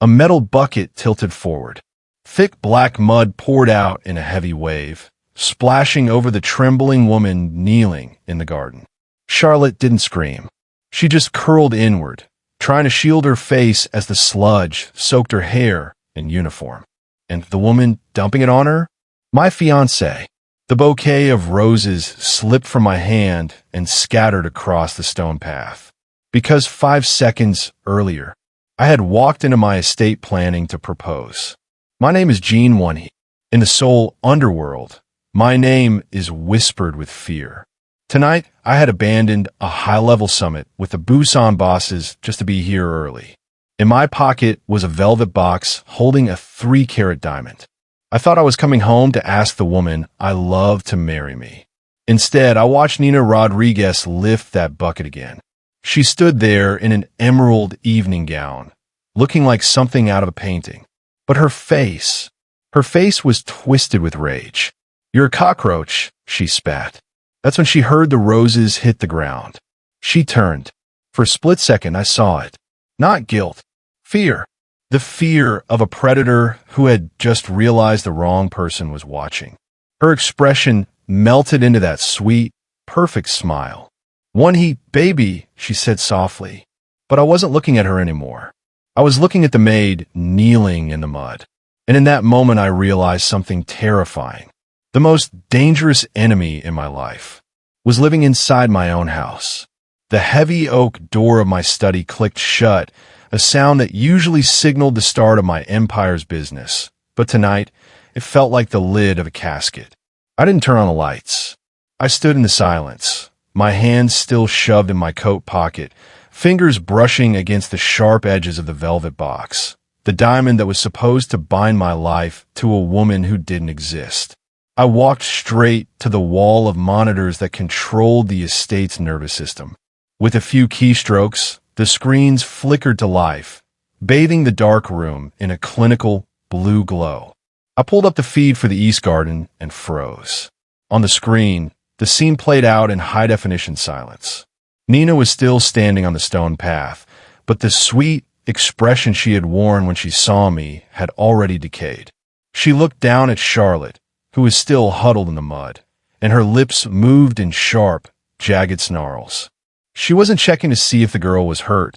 A metal bucket tilted forward. Thick black mud poured out in a heavy wave, splashing over the trembling woman kneeling in the garden. Charlotte didn't scream. She just curled inward, trying to shield her face as the sludge soaked her hair and uniform. And the woman dumping it on her? My fiancée. The bouquet of roses slipped from my hand and scattered across the stone path. Because 5 seconds earlier, I had walked into my estate planning to propose. My name is Jin Won-hee. In the Seoul underworld, my name is whispered with fear. Tonight, I had abandoned a high-level summit with the Busan bosses just to be here early. In my pocket was a velvet box holding a 3-carat diamond. I thought I was coming home to ask the woman I love to marry me. Instead, I watched Nina Rodriguez lift that bucket again. She stood there in an emerald evening gown, looking like something out of a painting. But her face was twisted with rage. "You're a cockroach," she spat. That's when she heard the roses hit the ground. She turned. For a split second, I saw it. Not guilt. Fear. The fear of a predator who had just realized the wrong person was watching. Her expression melted into that sweet, perfect smile. "Won-hee, baby," she said softly. But I wasn't looking at her anymore. I was looking at the maid kneeling in the mud. And in that moment, I realized something terrifying. The most dangerous enemy in my life was living inside my own house. The heavy oak door of my study clicked shut, a sound that usually signaled the start of my empire's business. But tonight, it felt like the lid of a casket. I didn't turn on the lights. I stood in the silence, my hands still shoved in my coat pocket, fingers brushing against the sharp edges of the velvet box, the diamond that was supposed to bind my life to a woman who didn't exist. I walked straight to the wall of monitors that controlled the estate's nervous system. With a few keystrokes, the screens flickered to life, bathing the dark room in a clinical blue glow. I pulled up the feed for the East Garden and froze. On the screen, the scene played out in high-definition silence. Nina was still standing on the stone path, but the sweet expression she had worn when she saw me had already decayed. She looked down at Charlotte, who was still huddled in the mud, and her lips moved in sharp, jagged snarls. She wasn't checking to see if the girl was hurt.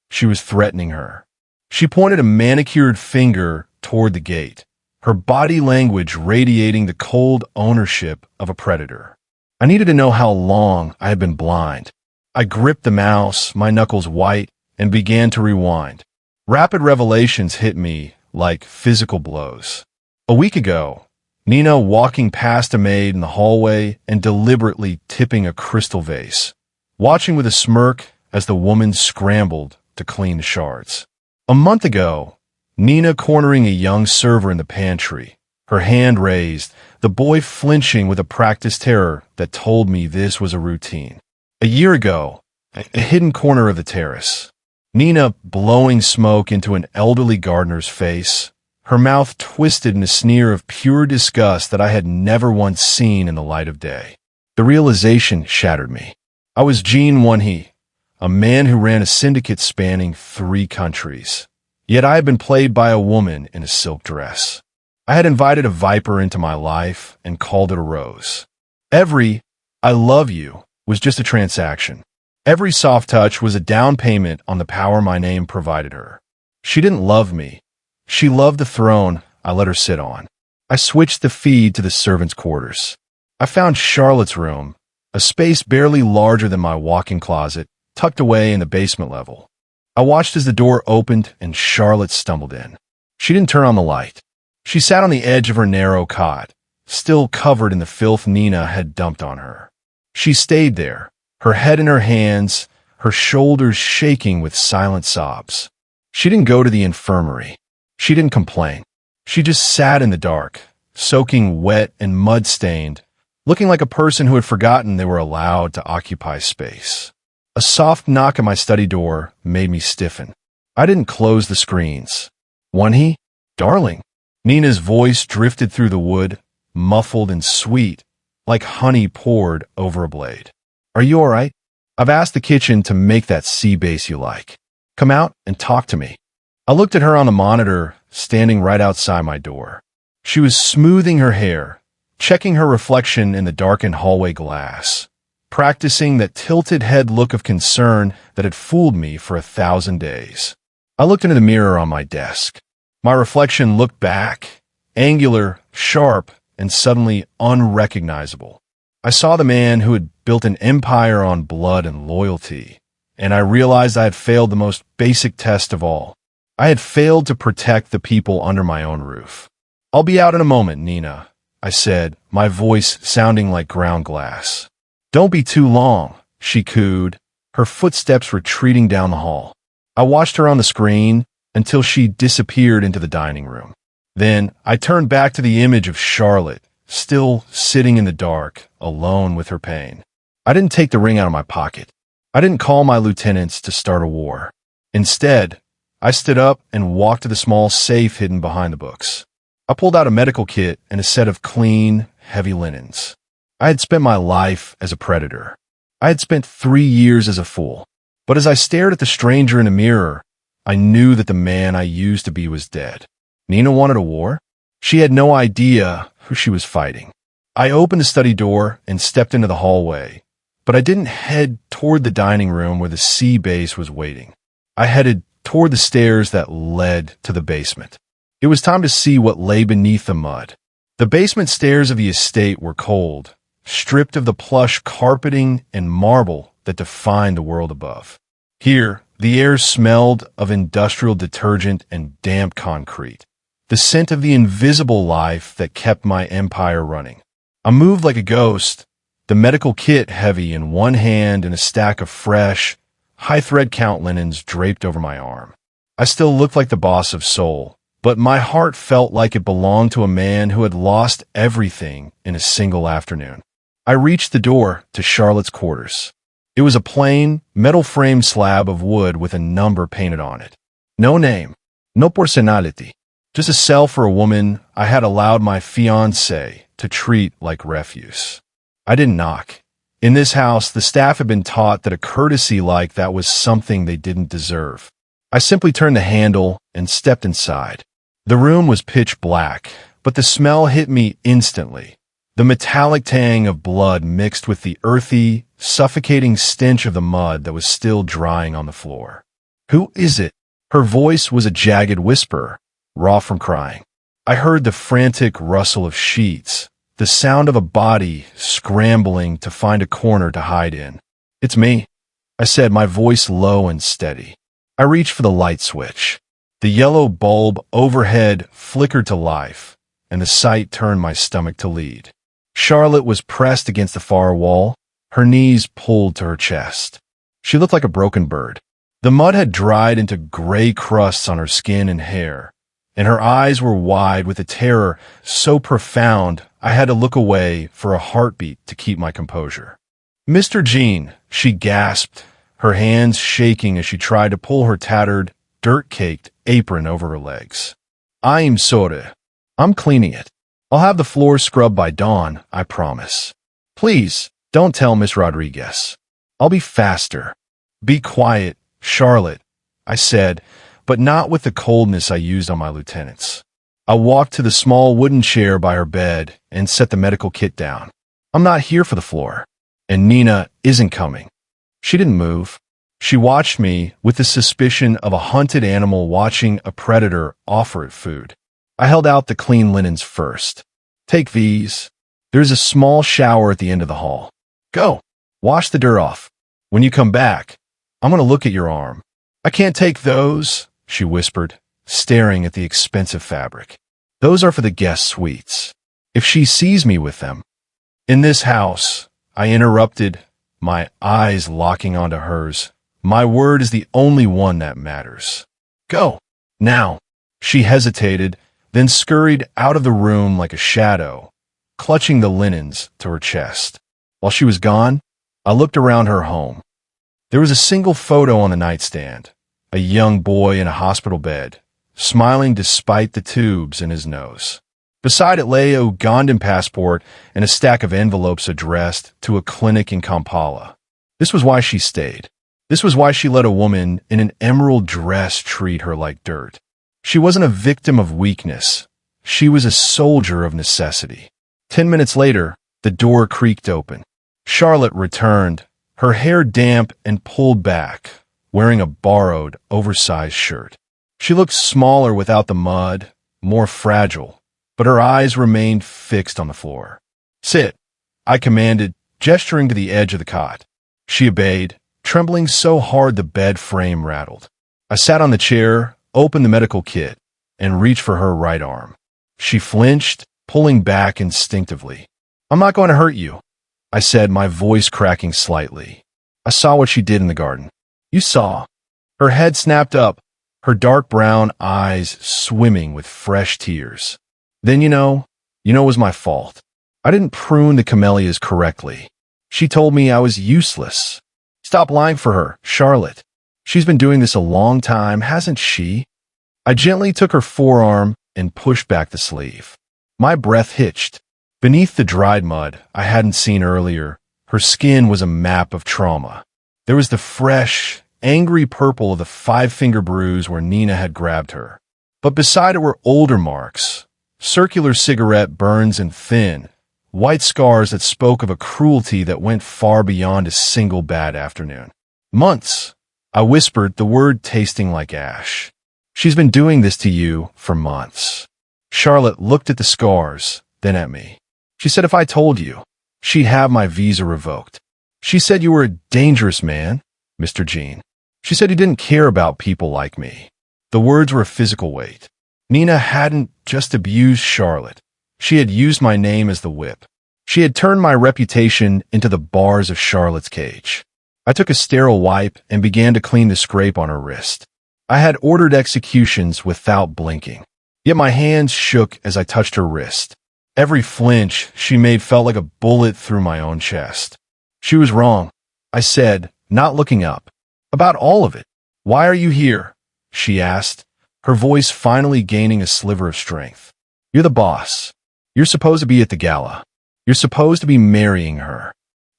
She was threatening her. She pointed a manicured finger toward the gate, her body language radiating the cold ownership of a predator. I needed to know how long I had been blind. I gripped the mouse, my knuckles white, and began to rewind. Rapid revelations hit me like physical blows. A week ago, Nina walking past a maid in the hallway and deliberately tipping a crystal vase, watching with a smirk as the woman scrambled to clean the shards. A month ago, Nina cornering a young server in the pantry, her hand raised, the boy flinching with a practiced terror that told me this was a routine. A year ago, a hidden corner of the terrace, Nina blowing smoke into an elderly gardener's face, her mouth twisted in a sneer of pure disgust that I had never once seen in the light of day. The realization shattered me. I was Jin Won-hee, a man who ran a syndicate spanning 3 countries. Yet I had been played by a woman in a silk dress. I had invited a viper into my life and called it a rose. Every "I love you" was just a transaction. Every soft touch was a down payment on the power my name provided her. She didn't love me. She loved the throne I let her sit on. I switched the feed to the servants' quarters. I found Charlotte's room, a space barely larger than my walk-in closet, tucked away in the basement level. I watched as the door opened and Charlotte stumbled in. She didn't turn on the light. She sat on the edge of her narrow cot, still covered in the filth Nina had dumped on her. She stayed there, her head in her hands, her shoulders shaking with silent sobs. She didn't go to the infirmary. She didn't complain. She just sat in the dark, soaking wet and mud-stained, looking like a person who had forgotten they were allowed to occupy space. A soft knock at my study door made me stiffen. I didn't close the screens. "Won-hee? Darling." Nina's voice drifted through the wood, muffled and sweet, like honey poured over a blade. "Are you all right? I've asked the kitchen to make that sea base you like. Come out and talk to me." I looked at her on the monitor, standing right outside my door. She was smoothing her hair, checking her reflection in the darkened hallway glass, practicing that tilted head look of concern that had fooled me for 1,000 days. I looked into the mirror on my desk. My reflection looked back, angular, sharp, and suddenly unrecognizable. I saw the man who had built an empire on blood and loyalty, and I realized I had failed the most basic test of all. I had failed to protect the people under my own roof. "I'll be out in a moment, Nina," I said, my voice sounding like ground glass. "Don't be too long," she cooed, her footsteps retreating down the hall. I watched her on the screen until she disappeared into the dining room. Then I turned back to the image of Charlotte, still sitting in the dark, alone with her pain. I didn't take the ring out of my pocket. I didn't call my lieutenants to start a war. Instead, I stood up and walked to the small safe hidden behind the books. I pulled out a medical kit and a set of clean, heavy linens. I had spent my life as a predator. I had spent 3 years as a fool. But as I stared at the stranger in the mirror, I knew that the man I used to be was dead. Nina wanted a war? She had no idea who she was fighting. I opened the study door and stepped into the hallway, but I didn't head toward the dining room where the sea base was waiting. I headed toward the stairs that led to the basement. It was time to see what lay beneath the mud. The basement stairs of the estate were cold, stripped of the plush carpeting and marble that defined the world above. Here, the air smelled of industrial detergent and damp concrete, the scent of the invisible life that kept my empire running. I moved like a ghost, the medical kit heavy in one hand and a stack of fresh, high-thread count linens draped over my arm. I still looked like the boss of Seoul, but my heart felt like it belonged to a man who had lost everything in a single afternoon. I reached the door to Charlotte's quarters. It was a plain, metal-framed slab of wood with a number painted on it. No name, no personality, just a cell for a woman I had allowed my fiancée to treat like refuse. I didn't knock. In this house, the staff had been taught that a courtesy like that was something they didn't deserve. I simply turned the handle and stepped inside. The room was pitch black, but the smell hit me instantly. The metallic tang of blood mixed with the earthy, suffocating stench of the mud that was still drying on the floor. "Who is it?" Her voice was a jagged whisper, raw from crying. I heard the frantic rustle of sheets, the sound of a body scrambling to find a corner to hide in. "It's me," I said, my voice low and steady. I reached for the light switch. The yellow bulb overhead flickered to life, and the sight turned my stomach to lead. Charlotte was pressed against the far wall, her knees pulled to her chest. She looked like a broken bird. The mud had dried into gray crusts on her skin and hair, and her eyes were wide with a terror so profound I had to look away for a heartbeat to keep my composure. "Mr. Jin," she gasped, her hands shaking as she tried to pull her tattered, dirt-caked apron over her legs. "I'm sorry. I'm cleaning it. I'll have the floor scrubbed by dawn, I promise. Please, don't tell Miss Rodriguez. I'll be faster." "Be quiet, Charlotte," I said, but not with the coldness I used on my lieutenants. I walked to the small wooden chair by her bed and set the medical kit down. "I'm not here for the floor, and Nina isn't coming." She didn't move. She watched me with the suspicion of a hunted animal watching a predator offer it food. I held out the clean linens first. "Take these. There's a small shower at the end of the hall. Go, wash the dirt off. When you come back, I'm going to look at your arm." "I can't take those," she whispered, staring at the expensive fabric. "Those are for the guest suites. If she sees me with them." "In this house," I interrupted, my eyes locking onto hers, "my word is the only one that matters. Go, now." She hesitated, then scurried out of the room like a shadow, clutching the linens to her chest. While she was gone, I looked around her home. There was a single photo on the nightstand, a young boy in a hospital bed, smiling despite the tubes in his nose. Beside it lay a Ugandan passport and a stack of envelopes addressed to a clinic in Kampala. This was why she stayed. This was why she let a woman in an emerald dress treat her like dirt. She wasn't a victim of weakness. She was a soldier of necessity. 10 minutes later, the door creaked open. Charlotte returned, her hair damp and pulled back, wearing a borrowed, oversized shirt. She looked smaller without the mud, more fragile, but her eyes remained fixed on the floor. "Sit," I commanded, gesturing to the edge of the cot. She obeyed, trembling so hard the bed frame rattled. I sat on the chair, opened the medical kit, and reached for her right arm. She flinched, pulling back instinctively. "I'm not going to hurt you," I said, my voice cracking slightly. "I saw what she did in the garden." "You saw?" Her head snapped up, her dark brown eyes swimming with fresh tears. "Then you know it was my fault. I didn't prune the camellias correctly. She told me I was useless." "Stop lying for her, Charlotte. She's been doing this a long time, hasn't she?" I gently took her forearm and pushed back the sleeve. My breath hitched. Beneath the dried mud I hadn't seen earlier, her skin was a map of trauma. There was the fresh, angry purple of the five-finger bruise where Nina had grabbed her. But beside it were older marks, circular cigarette burns and thin, white scars that spoke of a cruelty that went far beyond a single bad afternoon. "Months," I whispered, the word tasting like ash. "She's been doing this to you for months." Charlotte looked at the scars, then at me. She said if I told you, she'd have my visa revoked. She said you were a dangerous man, Mr. Jin. She said you didn't care about people like me. The words were a physical weight. Nina hadn't just abused Charlotte. She had used my name as the whip. She had turned my reputation into the bars of Charlotte's cage. I took a sterile wipe and began to clean the scrape on her wrist. I had ordered executions without blinking. Yet my hands shook as I touched her wrist. Every flinch she made felt like a bullet through my own chest. "She was wrong," I said, not looking up. "About all of it." "Why are you here?" she asked, her voice finally gaining a sliver of strength. "You're the boss. You're supposed to be at the gala. You're supposed to be marrying her."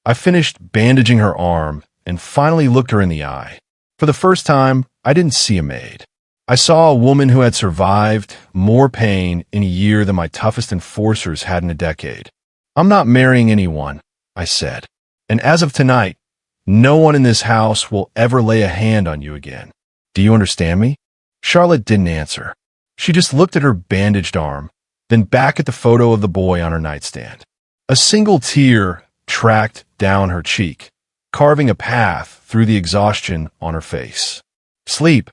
I finished bandaging her arm and finally looked her in the eye. For the first time, I didn't see a maid. I saw a woman who had survived more pain in a year than my toughest enforcers had in a decade. "I'm not marrying anyone," I said. "And as of tonight, no one in this house will ever lay a hand on you again. Do you understand me?" Charlotte didn't answer. She just looked at her bandaged arm, then back at the photo of the boy on her nightstand. A single tear tracked down her cheek, carving a path through the exhaustion on her face. "Sleep,"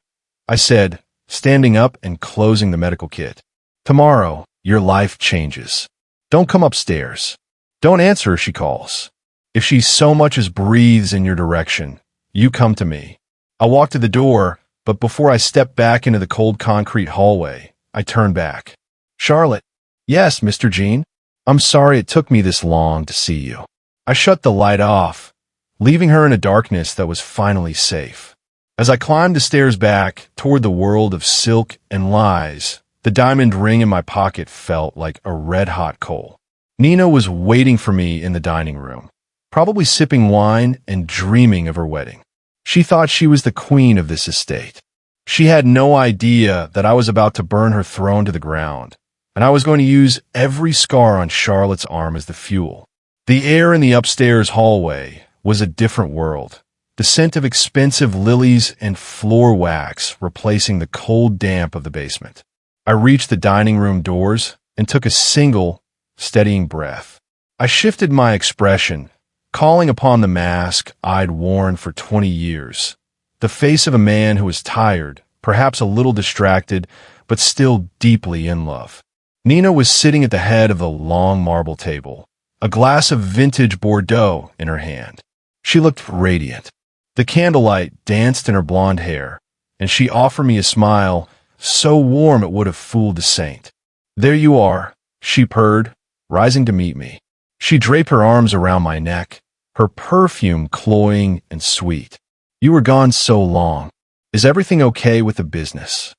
I said, standing up and closing the medical kit. "Tomorrow, your life changes. Don't come upstairs. Don't answer if she calls. If she so much as breathes in your direction, you come to me." I walked to the door, but before I stepped back into the cold concrete hallway, I turned back. "Charlotte." "Yes, Mr. Jin. I'm sorry it took me this long to see you." I shut the light off, leaving her in a darkness that was finally safe. As I climbed the stairs back toward the world of silk and lies, the diamond ring in my pocket felt like a red-hot coal. Nina was waiting for me in the dining room, probably sipping wine and dreaming of her wedding. She thought she was the queen of this estate. She had no idea that I was about to burn her throne to the ground, and I was going to use every scar on Charlotte's arm as the fuel. The air in the upstairs hallway was a different world. The scent of expensive lilies and floor wax replacing the cold damp of the basement. I reached the dining room doors and took a single, steadying breath. I shifted my expression, calling upon the mask I'd worn for 20 years. The face of a man who was tired, perhaps a little distracted, but still deeply in love. Nina was sitting at the head of the long marble table, a glass of vintage Bordeaux in her hand. She looked radiant. The candlelight danced in her blonde hair, and she offered me a smile so warm it would have fooled a saint. "There you are," she purred, rising to meet me. She draped her arms around my neck, her perfume cloying and sweet. "You were gone so long. Is everything okay with the business?"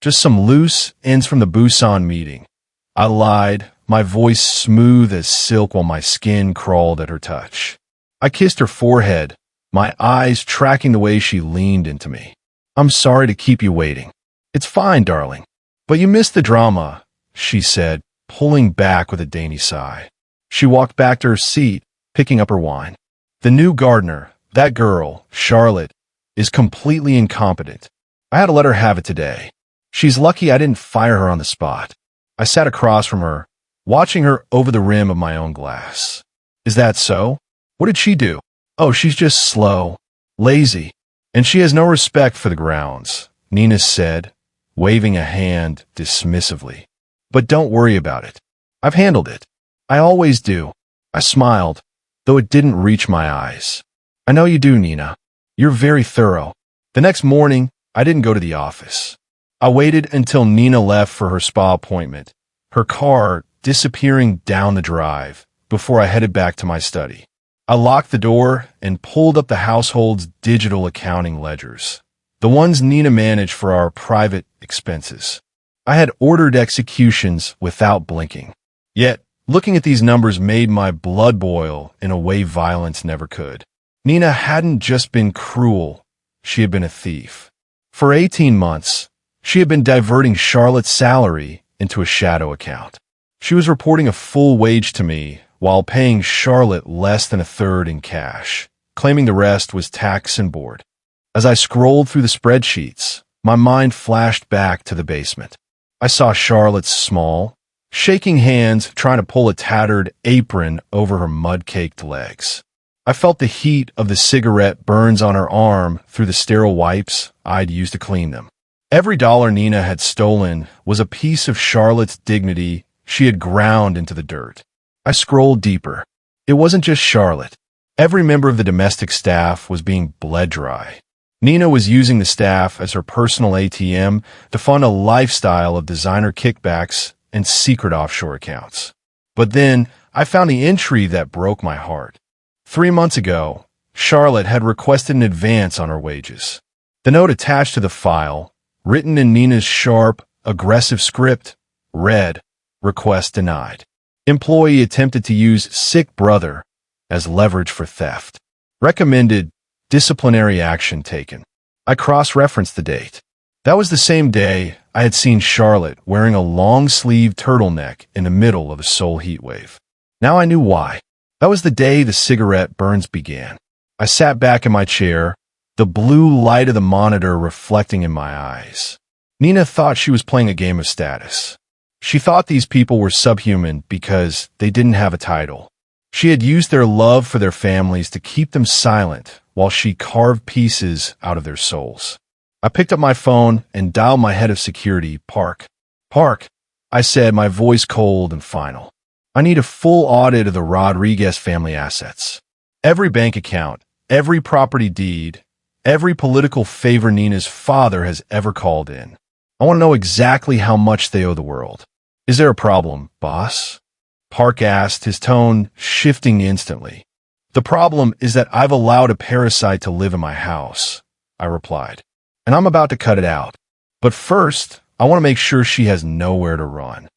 "Just some loose ends from the Busan meeting," I lied, my voice smooth as silk while my skin crawled at her touch. I kissed her forehead, my eyes tracking the way she leaned into me. "I'm sorry to keep you waiting." It's fine, darling. But you missed the drama, she said, pulling back with a dainty sigh. She walked back to her seat, picking up her wine. The new gardener, that girl, Charlotte, is completely incompetent. I had to let her have it today. She's lucky I didn't fire her on the spot. I sat across from her, watching her over the rim of my own glass. Is that so? What did she do? Oh, she's just slow, lazy, and she has no respect for the grounds, Nina said, waving a hand dismissively. But don't worry about it. I've handled it. I always do. I smiled, though it didn't reach my eyes. I know you do, Nina. You're very thorough. The next morning, I didn't go to the office. I waited until Nina left for her spa appointment, her car disappearing down the drive, before I headed back to my study. I locked the door and pulled up the household's digital accounting ledgers, the ones Nina managed for our private expenses. I had ordered executions without blinking. Yet, looking at these numbers made my blood boil in a way violence never could. Nina hadn't just been cruel, she had been a thief. For 18 months, she had been diverting Charlotte's salary into a shadow account. She was reporting a full wage to me while paying Charlotte less than a third in cash, claiming the rest was tax and board. As I scrolled through the spreadsheets, my mind flashed back to the basement. I saw Charlotte's small, shaking hands trying to pull a tattered apron over her mud-caked legs. I felt the heat of the cigarette burns on her arm through the sterile wipes I'd used to clean them. Every dollar Nina had stolen was a piece of Charlotte's dignity she had ground into the dirt. I scrolled deeper. It wasn't just Charlotte. Every member of the domestic staff was being bled dry. Nina was using the staff as her personal ATM to fund a lifestyle of designer kickbacks and secret offshore accounts. But then, I found the entry that broke my heart. 3 months ago, Charlotte had requested an advance on her wages. The note attached to the file, written in Nina's sharp, aggressive script, read, "Request denied. Employee attempted to use sick brother as leverage for theft. Recommended disciplinary action taken." I cross-referenced the date. That was the same day I had seen Charlotte wearing a long-sleeved turtleneck in the middle of a Seoul heatwave. Now I knew why. That was the day the cigarette burns began. I sat back in my chair, the blue light of the monitor reflecting in my eyes. Nina thought she was playing a game of status. She thought these people were subhuman because they didn't have a title. She had used their love for their families to keep them silent while she carved pieces out of their souls. I picked up my phone and dialed my head of security, Park. "Park," I said, my voice cold and final. "I need a full audit of the Rodriguez family assets. Every bank account, every property deed, every political favor Nina's father has ever called in. I want to know exactly how much they owe the world." "Is there a problem, boss?" Park asked, his tone shifting instantly. "The problem is that I've allowed a parasite to live in my house," I replied, "and I'm about to cut it out. But first, I want to make sure she has nowhere to run."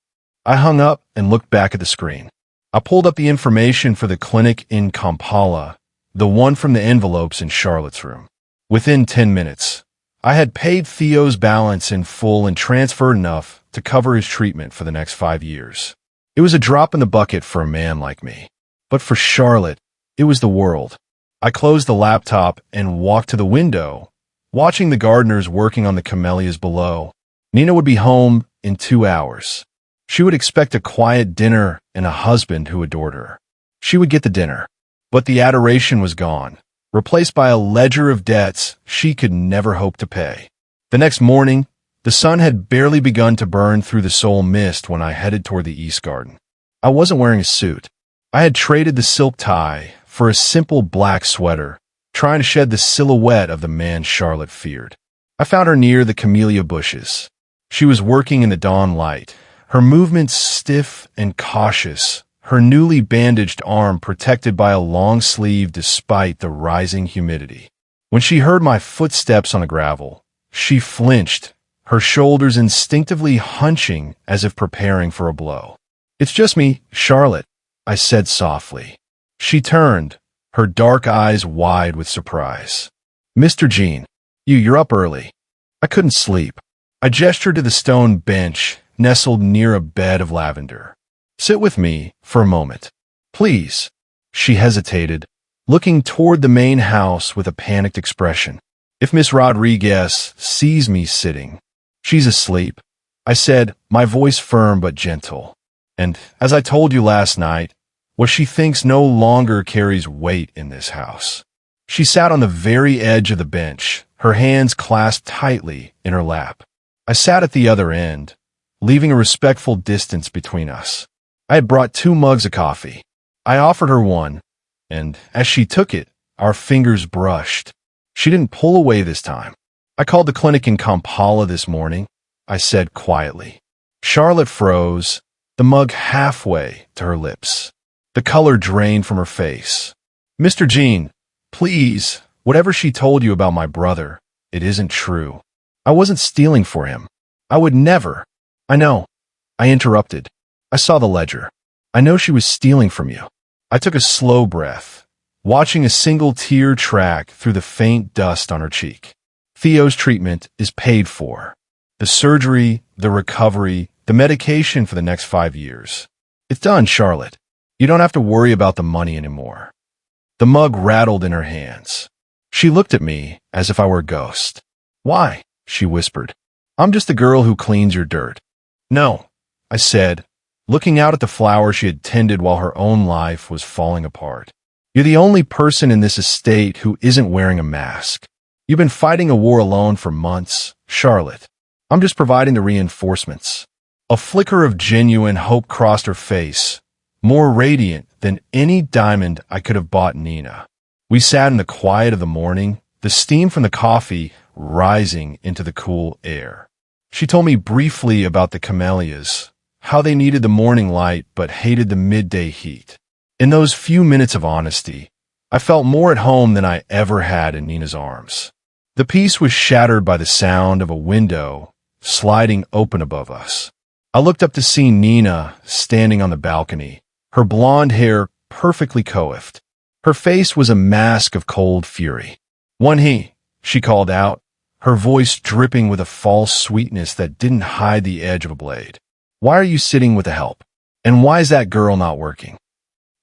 I hung up and looked back at the screen. I pulled up the information for the clinic in Kampala, the one from the envelopes in Charlotte's room. Within 10 minutes, I had paid Theo's balance in full and transferred enough to cover his treatment for the next 5 years. It was a drop in the bucket for a man like me. But for Charlotte, it was the world. I closed the laptop and walked to the window, watching the gardeners working on the camellias below. Nina would be home in 2 hours. She would expect a quiet dinner and a husband who adored her. She would get the dinner. But the adoration was gone, replaced by a ledger of debts she could never hope to pay. The next morning, the sun had barely begun to burn through the Seoul mist when I headed toward the East Garden. I wasn't wearing a suit. I had traded the silk tie for a simple black sweater, trying to shed the silhouette of the man Charlotte feared. I found her near the camellia bushes. She was working in the dawn light, her movements stiff and cautious, her newly bandaged arm protected by a long sleeve despite the rising humidity. When she heard my footsteps on the gravel, she flinched, her shoulders instinctively hunching as if preparing for a blow. "It's just me, Charlotte," I said softly. She turned, her dark eyes wide with surprise. "Mr. Jin, you're up early." I couldn't sleep. I gestured to the stone bench nestled near a bed of lavender. Sit with me for a moment. Please. She hesitated, looking toward the main house with a panicked expression. If Miss Rodriguez sees me sitting, she's asleep, I said, my voice firm but gentle. And, as I told you last night, what she thinks no longer carries weight in this house. She sat on the very edge of the bench, her hands clasped tightly in her lap. I sat at the other end, leaving a respectful distance between us. I had brought 2 mugs of coffee. I offered her one, and as she took it, our fingers brushed. She didn't pull away this time. I called the clinic in Kampala this morning, I said quietly. Charlotte froze, the mug halfway to her lips. The color drained from her face. Mr. Jean, please, whatever she told you about my brother, it isn't true. I wasn't stealing for him. I would never. I know. I interrupted. I saw the ledger. I know she was stealing from you. I took a slow breath, watching a single tear track through the faint dust on her cheek. Theo's treatment is paid for. The surgery, the recovery, the medication for the next 5 years. It's done, Charlotte. You don't have to worry about the money anymore. The mug rattled in her hands. She looked at me as if I were a ghost. Why? She whispered. I'm just the girl who cleans your dirt. No, I said, looking out at the flower she had tended while her own life was falling apart. You're the only person in this estate who isn't wearing a mask. You've been fighting a war alone for months, Charlotte. I'm just providing the reinforcements. A flicker of genuine hope crossed her face, more radiant than any diamond I could have bought Nina. We sat in the quiet of the morning, the steam from the coffee rising into the cool air. She told me briefly about the camellias, how they needed the morning light but hated the midday heat. In those few minutes of honesty, I felt more at home than I ever had in Nina's arms. The peace was shattered by the sound of a window sliding open above us. I looked up to see Nina standing on the balcony, her blonde hair perfectly coiffed. Her face was a mask of cold fury. Won-hee, she called out, her voice dripping with a false sweetness that didn't hide the edge of a blade. Why are you sitting with the help? And why is that girl not working?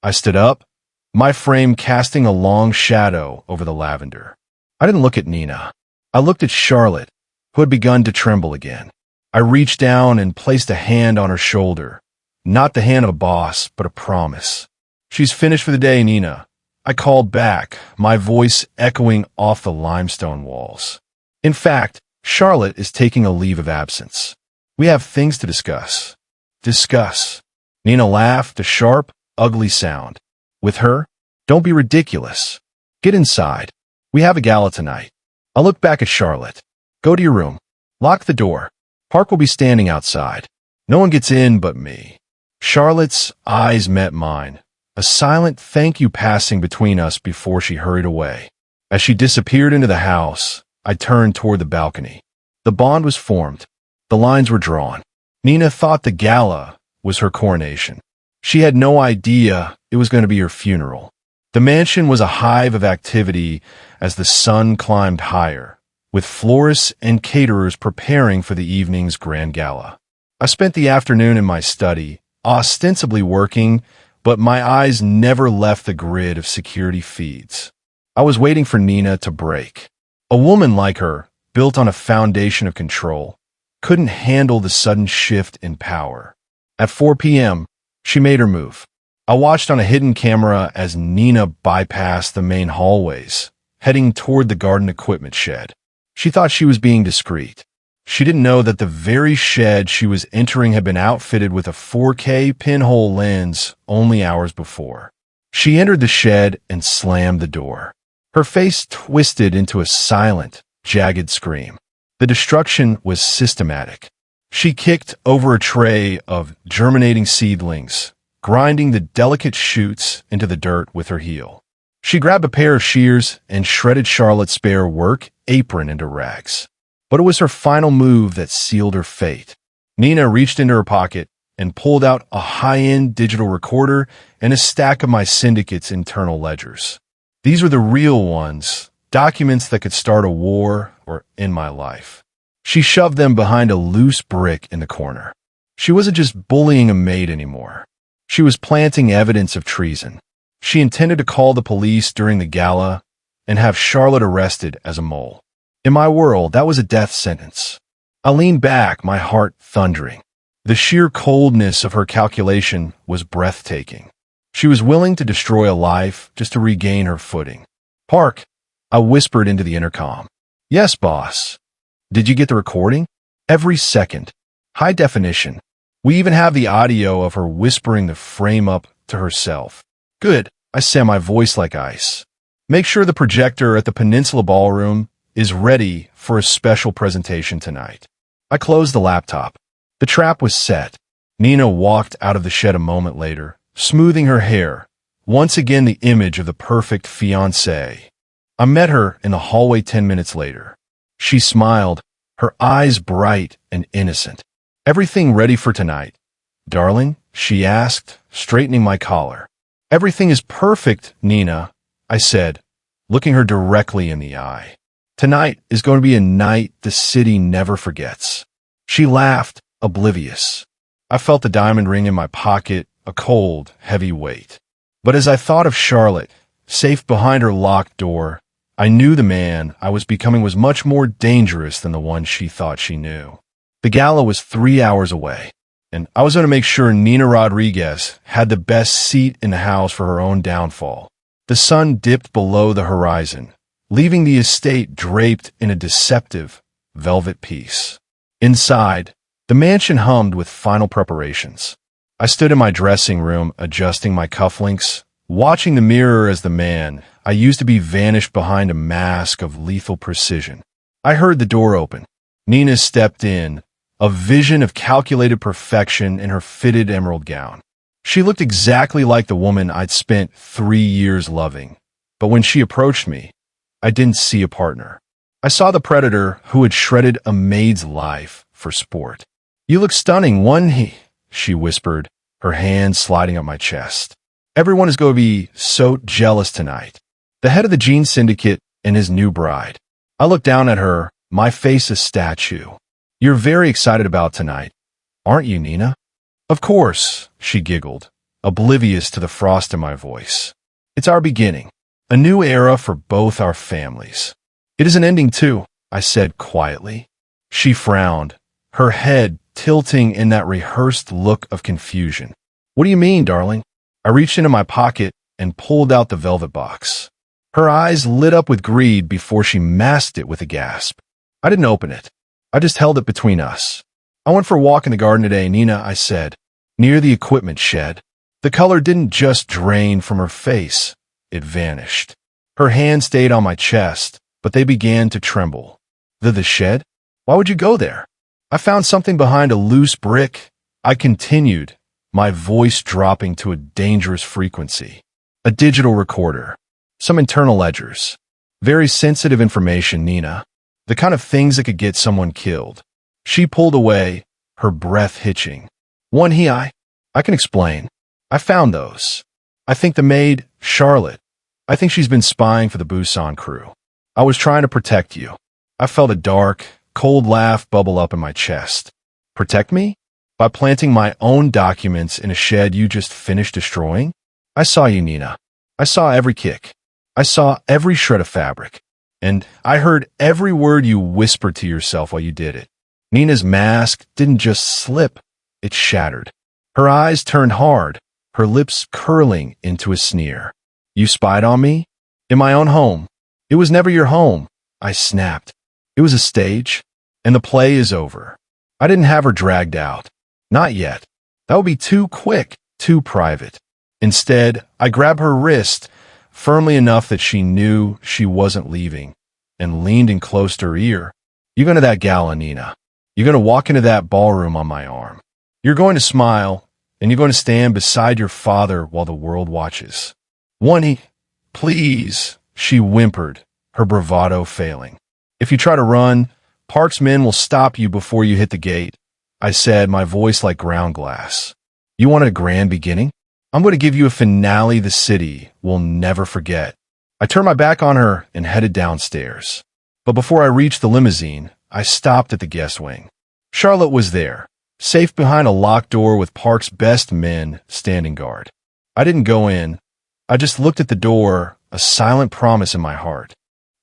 I stood up, my frame casting a long shadow over the lavender. I didn't look at Nina. I looked at Charlotte, who had begun to tremble again. I reached down and placed a hand on her shoulder. Not the hand of a boss, but a promise. She's finished for the day, Nina. I called back, my voice echoing off the limestone walls. In fact, Charlotte is taking a leave of absence. We have things to discuss. Discuss. Nina laughed, a sharp, ugly sound. With her? Don't be ridiculous. Get inside. We have a gala tonight. I looked back at Charlotte. Go to your room. Lock the door. Park will be standing outside. No one gets in but me. Charlotte's eyes met mine, a silent thank you passing between us before she hurried away. As she disappeared into the house, I turned toward the balcony. The bond was formed. The lines were drawn. Nina thought the gala was her coronation. She had no idea it was going to be her funeral. The mansion was a hive of activity as the sun climbed higher, with florists and caterers preparing for the evening's grand gala. I spent the afternoon in my study, ostensibly working, but my eyes never left the grid of security feeds. I was waiting for Nina to break. A woman like her, built on a foundation of control, couldn't handle the sudden shift in power. At 4 p.m., she made her move. I watched on a hidden camera as Nina bypassed the main hallways, heading toward the garden equipment shed. She thought she was being discreet. She didn't know that the very shed she was entering had been outfitted with a 4K pinhole lens only hours before. She entered the shed and slammed the door. Her face twisted into a silent, jagged scream. The destruction was systematic. She kicked over a tray of germinating seedlings, grinding the delicate shoots into the dirt with her heel. She grabbed a pair of shears and shredded Charlotte's spare work apron into rags. But it was her final move that sealed her fate. Nina reached into her pocket and pulled out a high-end digital recorder and a stack of my syndicate's internal ledgers. These were the real ones, documents that could start a war or end my life. She shoved them behind a loose brick in the corner. She wasn't just bullying a maid anymore. She was planting evidence of treason. She intended to call the police during the gala and have Charlotte arrested as a mole. In my world, that was a death sentence. I leaned back, my heart thundering. The sheer coldness of her calculation was breathtaking. She was willing to destroy a life just to regain her footing. "Park," I whispered into the intercom. "Yes, boss." "Did you get the recording?" "Every second. High definition. We even have the audio of her whispering the frame up to herself." "Good," I said, my voice like ice. "Make sure the projector at the Peninsula Ballroom is ready for a special presentation tonight." I closed the laptop. The trap was set. Nina walked out of the shed a moment later, smoothing her hair, once again the image of the perfect fiancée. I met her in the hallway 10 minutes later. She smiled, her eyes bright and innocent. "Everything ready for tonight, darling?" she asked, straightening my collar. "Everything is perfect, Nina," I said, looking her directly in the eye. "Tonight is going to be a night the city never forgets." She laughed, oblivious. I felt the diamond ring in my pocket, a cold, heavy weight. But as I thought of Charlotte, safe behind her locked door, I knew the man I was becoming was much more dangerous than the one she thought she knew. The gala was 3 hours away, and I was going to make sure Nina Rodriguez had the best seat in the house for her own downfall. The sun dipped below the horizon, leaving the estate draped in a deceptive velvet peace. Inside, the mansion hummed with final preparations. I stood in my dressing room, adjusting my cufflinks, watching the mirror as the man I used to be vanished behind a mask of lethal precision. I heard the door open. Nina stepped in, a vision of calculated perfection in her fitted emerald gown. She looked exactly like the woman I'd spent 3 years loving. But when she approached me, I didn't see a partner. I saw the predator who had shredded a maid's life for sport. "You look stunning, Won-hee," she whispered, her hand sliding up my chest. "Everyone is going to be so jealous tonight." The head of the Jin syndicate and his new bride. I looked down at her, my face a statue. "You're very excited about tonight, aren't you, Nina?" "Of course," she giggled, oblivious to the frost in my voice. "It's our beginning, a new era for both our families." "It is an ending too," I said quietly. She frowned, her head tilting in that rehearsed look of confusion. "What do you mean, darling?" I reached into my pocket and pulled out the velvet box. Her eyes lit up with greed before she masked it with a gasp. I didn't open it. I just held it between us. "I went for a walk in the garden today, Nina," I said, "near the equipment shed." The color didn't just drain from her face, it vanished. Her hand stayed on my chest, but they began to tremble. The shed? Why would you go there?" "I found something behind a loose brick," I continued, my voice dropping to a dangerous frequency. "A digital recorder. Some internal ledgers. Very sensitive information, Nina. The kind of things that could get someone killed." She pulled away, her breath hitching. "Won-hee, I can explain. I found those. I think the maid, Charlotte, I think she's been spying for the Busan crew. I was trying to protect you." I felt a dark, cold laugh bubble up in my chest. "Protect me? By planting my own documents in a shed you just finished destroying?" "I saw you, Nina. I saw every kick. I saw every shred of fabric. And I heard every word you whispered to yourself while you did it." Nina's mask didn't just slip, it shattered. Her eyes turned hard, her lips curling into a sneer. "You spied on me? In my own home. It was never your home," I snapped. "It was a stage, and the play is over." I didn't have her dragged out. Not yet. That would be too quick, too private. Instead, I grabbed her wrist, firmly enough that she knew she wasn't leaving, and leaned in close to her ear. "You're going to that gala, Nina. You're going to walk into that ballroom on my arm. You're going to smile, and you're going to stand beside your father while the world watches." "Won-hee, please," she whimpered, her bravado failing. "If you try to run, Park's men will stop you before you hit the gate," I said, my voice like ground glass. "You want a grand beginning? I'm going to give you a finale the city will never forget." I turned my back on her and headed downstairs. But before I reached the limousine, I stopped at the guest wing. Charlotte was there, safe behind a locked door with Park's best men standing guard. I didn't go in. I just looked at the door, a silent promise in my heart.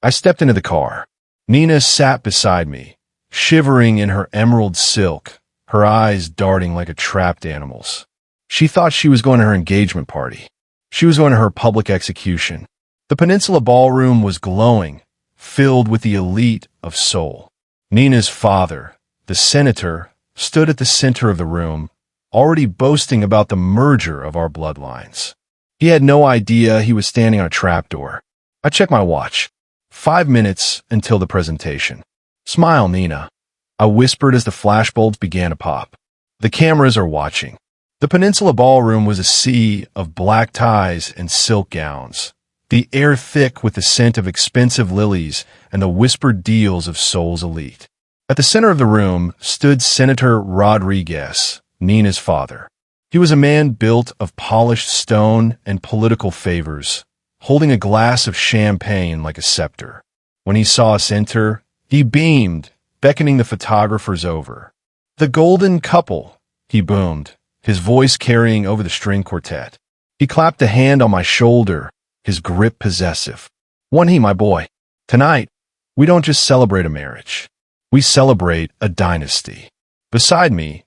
I stepped into the car. Nina sat beside me, shivering in her emerald silk, her eyes darting like a trapped animal's. She thought she was going to her engagement party. She was going to her public execution. The Peninsula Ballroom was glowing, filled with the elite of Seoul. Nina's father, the senator, stood at the center of the room, already boasting about the merger of our bloodlines. He had no idea he was standing on a trapdoor. I checked my watch. 5 minutes until the presentation. Smile, Nina, I whispered as the flashbulbs began to pop. The cameras are watching. The Peninsula Ballroom was a sea of black ties and silk gowns, the air thick with the scent of expensive lilies and the whispered deals of Seoul's elite. At the center of the room stood Senator Rodriguez, Nina's father. He was a man built of polished stone and political favors, holding a glass of champagne like a scepter. When he saw us enter, he beamed, beckoning the photographers over. "The golden couple," he boomed, his voice carrying over the string quartet. He clapped a hand on my shoulder, his grip possessive. "Won-hee, my boy, tonight, we don't just celebrate a marriage. We celebrate a dynasty." Beside me,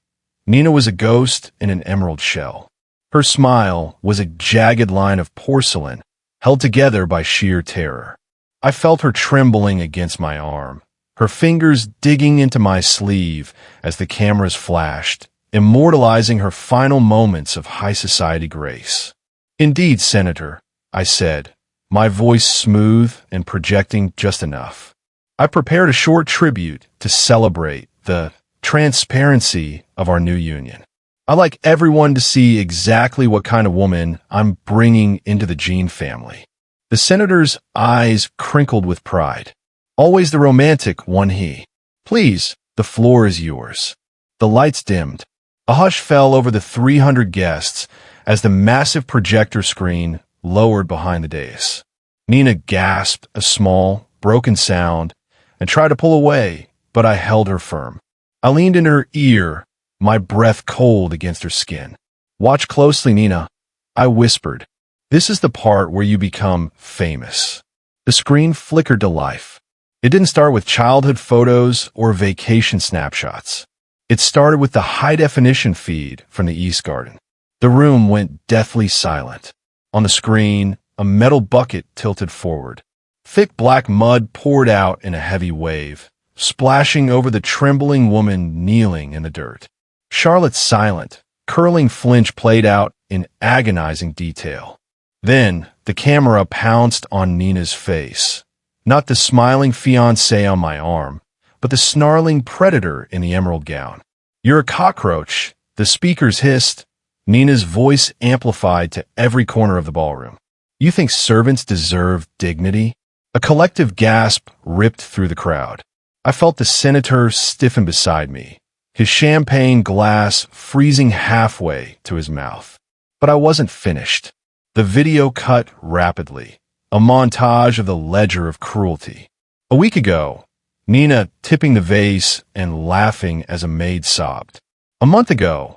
Nina was a ghost in an emerald shell. Her smile was a jagged line of porcelain, held together by sheer terror. I felt her trembling against my arm, her fingers digging into my sleeve as the cameras flashed, immortalizing her final moments of high society grace. "Indeed, Senator," I said, my voice smooth and projecting just enough. I prepared a short tribute to celebrate the transparency of our new union. I like everyone to see exactly what kind of woman I'm bringing into the Jin family. The senator's eyes crinkled with pride. "Always the romantic Won-hee. Please, the floor is yours." The lights dimmed. A hush fell over the 300 guests as the massive projector screen lowered behind the dais. Nina gasped a small, broken sound and tried to pull away, but I held her firm. I leaned into her ear, my breath cold against her skin. "Watch closely, Nina," I whispered. "This is the part where you become famous." The screen flickered to life. It didn't start with childhood photos or vacation snapshots. It started with the high-definition feed from the East Garden. The room went deathly silent. On the screen, a metal bucket tilted forward. Thick black mud poured out in a heavy wave, splashing over the trembling woman kneeling in the dirt. Charlotte's silent, curling flinch played out in agonizing detail. Then, the camera pounced on Nina's face. Not the smiling fiancé on my arm, but the snarling predator in the emerald gown. "You're a cockroach," the speakers hissed, Nina's voice amplified to every corner of the ballroom. "You think servants deserve dignity?" A collective gasp ripped through the crowd. I felt the senator stiffen beside me, his champagne glass freezing halfway to his mouth. But I wasn't finished. The video cut rapidly, a montage of the ledger of cruelty. A week ago, Nina tipping the vase and laughing as a maid sobbed. A month ago,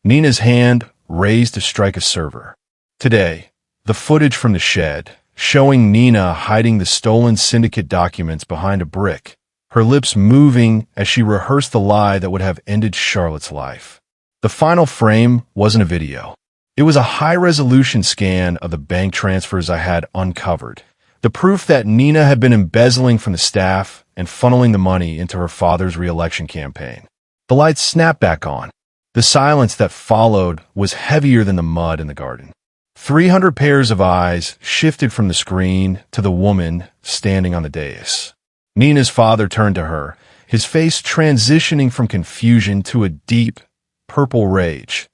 Nina's hand raised to strike a server. Today, the footage from the shed, showing Nina hiding the stolen syndicate documents behind a brick, her lips moving as she rehearsed the lie that would have ended Charlotte's life. The final frame wasn't a video. It was a high-resolution scan of the bank transfers I had uncovered, the proof that Nina had been embezzling from the staff and funneling the money into her father's re-election campaign. The lights snapped back on. The silence that followed was heavier than the mud in the garden. 300 pairs of eyes shifted from the screen to the woman standing on the dais. Nina's father turned to her, his face transitioning from confusion to a deep, purple rage.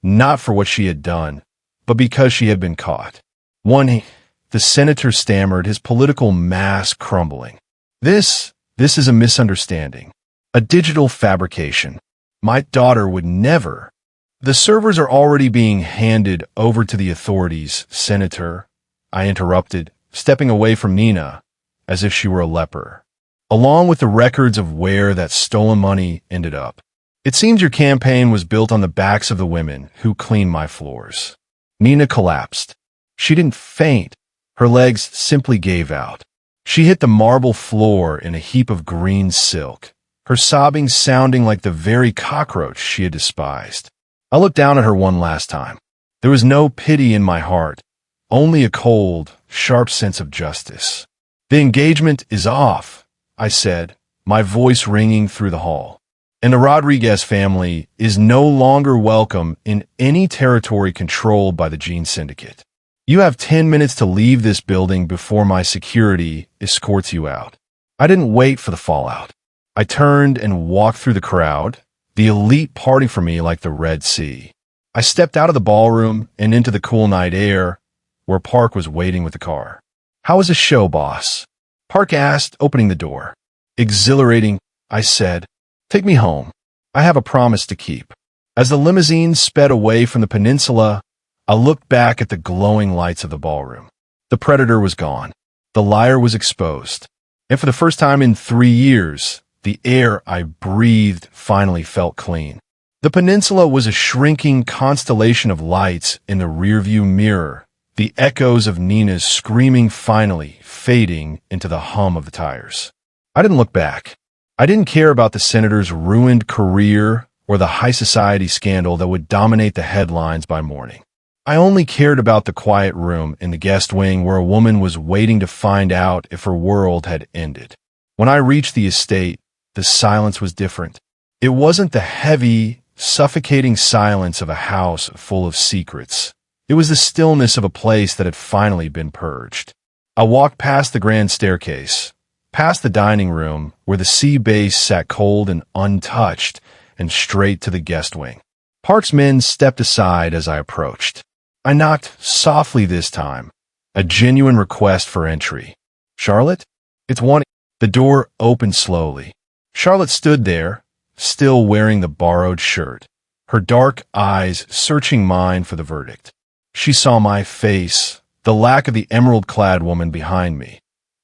Not for what she had done, but because she had been caught. "Won-hee," the senator stammered, his political mask crumbling. This is a misunderstanding. A digital fabrication. My daughter would never." "The servers are already being handed over to the authorities, Senator," I interrupted, stepping away from Nina as if she were a leper. along with the records of where that stolen money ended up. It seems your campaign was built on the backs of the women who cleaned my floors. Nina collapsed. She didn't faint. Her legs simply gave out. She hit the marble floor in a heap of green silk, her sobbing sounding like the very cockroach she had despised. I looked down at her one last time. There was no pity in my heart, only a cold, sharp sense of justice. The engagement is off, I said, my voice ringing through the hall. And the Rodriguez family is no longer welcome in any territory controlled by the Jin Syndicate. You have 10 minutes to leave this building before my security escorts you out. I didn't wait for the fallout. I turned and walked through the crowd, the elite parting for me like the Red Sea. I stepped out of the ballroom and into the cool night air, where Park was waiting with the car. "How was the show, boss?" Park asked, opening the door. "Exhilarating," I said. "Take me home. I have a promise to keep." As the limousine sped away from the peninsula, I looked back at the glowing lights of the ballroom. The predator was gone. The liar was exposed. And for the first time in 3 years, the air I breathed finally felt clean. The peninsula was a shrinking constellation of lights in the rearview mirror, the echoes of Nina's screaming finally fading into the hum of the tires. I didn't look back. I didn't care about the senator's ruined career or the high society scandal that would dominate the headlines by morning. I only cared about the quiet room in the guest wing where a woman was waiting to find out if her world had ended. When I reached the estate, the silence was different. It wasn't the heavy, suffocating silence of a house full of secrets. It was the stillness of a place that had finally been purged. I walked past the grand staircase, past the dining room where the sea base sat cold and untouched, and straight to the guest wing. Park's men stepped aside as I approached. I knocked softly this time, a genuine request for entry. "Charlotte?" "It's one." The door opened slowly. Charlotte stood there, still wearing the borrowed shirt, her dark eyes searching mine for the verdict. She saw my face, the lack of the emerald-clad woman behind me,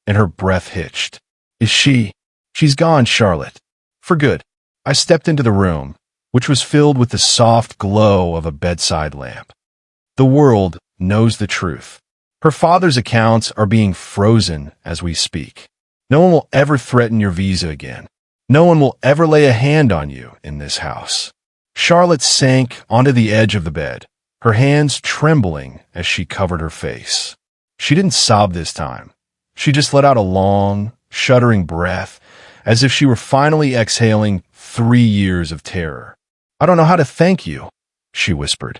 and her breath hitched. "Is she?" "She's gone, Charlotte. For good." I stepped into the room, which was filled with the soft glow of a bedside lamp. The world knows the truth. Her father's accounts are being frozen as we speak. No one will ever threaten your visa again. No one will ever lay a hand on you in this house. Charlotte sank onto the edge of the bed, her hands trembling as she covered her face. She didn't sob this time. She just let out a long, shuddering breath, as if she were finally exhaling 3 years of terror. "I don't know how to thank you," she whispered.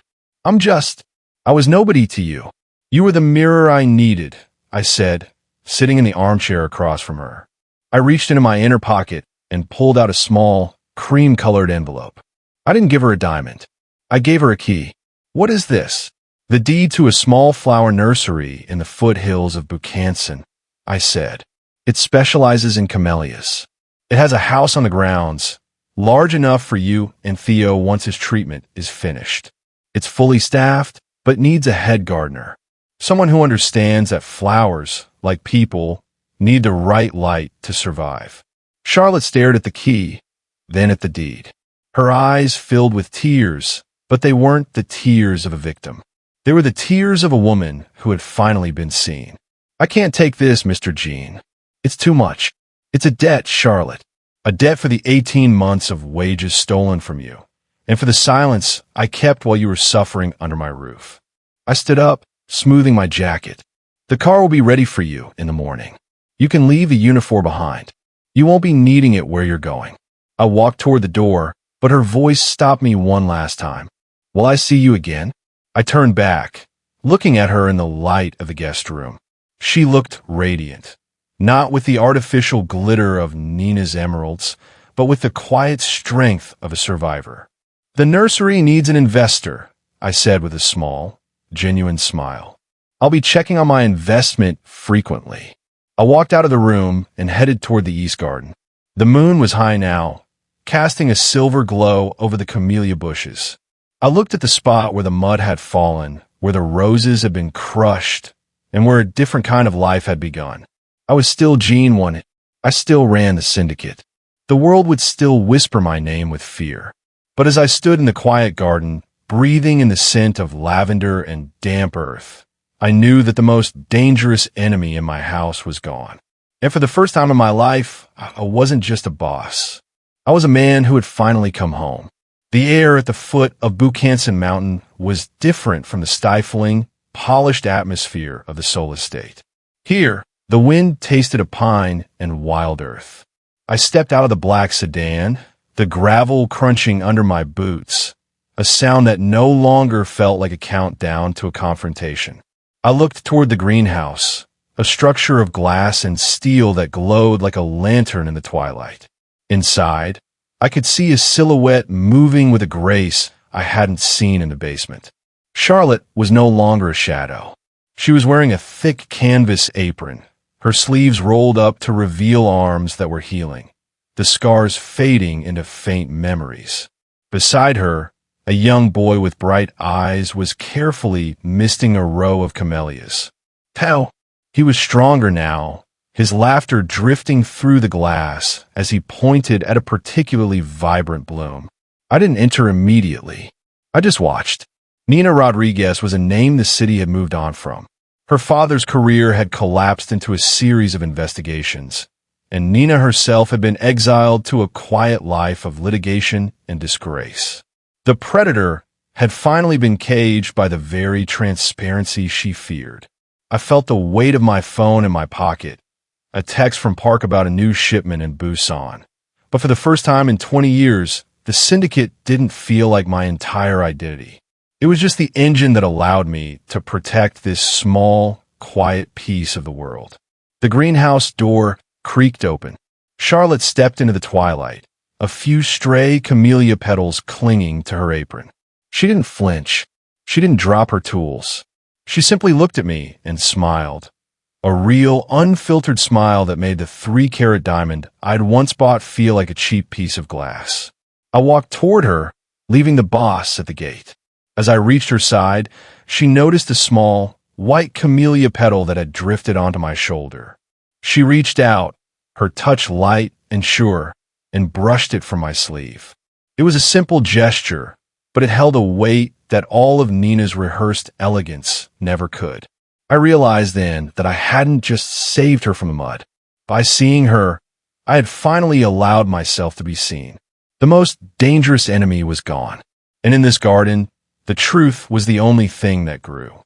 I was nobody to you. You were the mirror I needed," I said, sitting in the armchair across from her. I reached into my inner pocket and pulled out a small, cream-colored envelope. I didn't give her a diamond. I gave her a key. "What is this?" "The deed to a small flower nursery in the foothills of Buchanan," I said. "It specializes in camellias. It has a house on the grounds, large enough for you and Theo once his treatment is finished. It's fully staffed, but needs a head gardener, someone who understands that flowers, like people, need the right light to survive." Charlotte stared at the key, then at the deed. Her eyes filled with tears, but they weren't the tears of a victim. They were the tears of a woman who had finally been seen. "I can't take this, Mr. Jean. It's too much. It's a debt, Charlotte. A debt for the 18 months of wages stolen from you, and for the silence I kept while you were suffering under my roof." I stood up, smoothing my jacket. "The car will be ready for you in the morning. You can leave the uniform behind. You won't be needing it where you're going." I walked toward the door, but her voice stopped me one last time. "Will I see you again?" I turned back, looking at her in the light of the guest room. She looked radiant, not with the artificial glitter of Nina's emeralds, but with the quiet strength of a survivor. "The nursery needs an investor," I said with a small, genuine smile. "I'll be checking on my investment frequently." I walked out of the room and headed toward the east garden. The moon was high now, casting a silver glow over the camellia bushes. I looked at the spot where the mud had fallen, where the roses had been crushed, and where a different kind of life had begun. I was still Jin Won-hee. I still ran the syndicate. The world would still whisper my name with fear. But as I stood in the quiet garden, breathing in the scent of lavender and damp earth, I knew that the most dangerous enemy in my house was gone. And for the first time in my life, I wasn't just a boss. I was a man who had finally come home. The air at the foot of Bukhansan Mountain was different from the stifling, polished atmosphere of the Seoul estate. Here, the wind tasted of pine and wild earth. I stepped out of the black sedan, the gravel crunching under my boots, a sound that no longer felt like a countdown to a confrontation. I looked toward the greenhouse, a structure of glass and steel that glowed like a lantern in the twilight. Inside, I could see a silhouette moving with a grace I hadn't seen in the basement. Charlotte was no longer a shadow. She was wearing a thick canvas apron, her sleeves rolled up to reveal arms that were healing, the scars fading into faint memories. Beside her, a young boy with bright eyes was carefully misting a row of camellias. Pow! He was stronger now, his laughter drifting through the glass as he pointed at a particularly vibrant bloom. I didn't enter immediately. I just watched. Nina Rodriguez was a name the city had moved on from. Her father's career had collapsed into a series of investigations, and Nina herself had been exiled to a quiet life of litigation and disgrace. The predator had finally been caged by the very transparency she feared. I felt the weight of my phone in my pocket, a text from Park about a new shipment in Busan. But for the first time in 20 years, the syndicate didn't feel like my entire identity. It was just the engine that allowed me to protect this small, quiet piece of the world. The greenhouse door creaked open. Charlotte stepped into the twilight, a few stray camellia petals clinging to her apron. She didn't flinch. She didn't drop her tools. She simply looked at me and smiled. A real, unfiltered smile that made the 3-carat diamond I'd once bought feel like a cheap piece of glass. I walked toward her, leaving the boss at the gate. As I reached her side, she noticed a small, white camellia petal that had drifted onto my shoulder. She reached out, her touch light and sure, and brushed it from my sleeve. It was a simple gesture, but it held a weight that all of Nina's rehearsed elegance never could. I realized then that I hadn't just saved her from the mud. By seeing her, I had finally allowed myself to be seen. The most dangerous enemy was gone, and in this garden, the truth was the only thing that grew.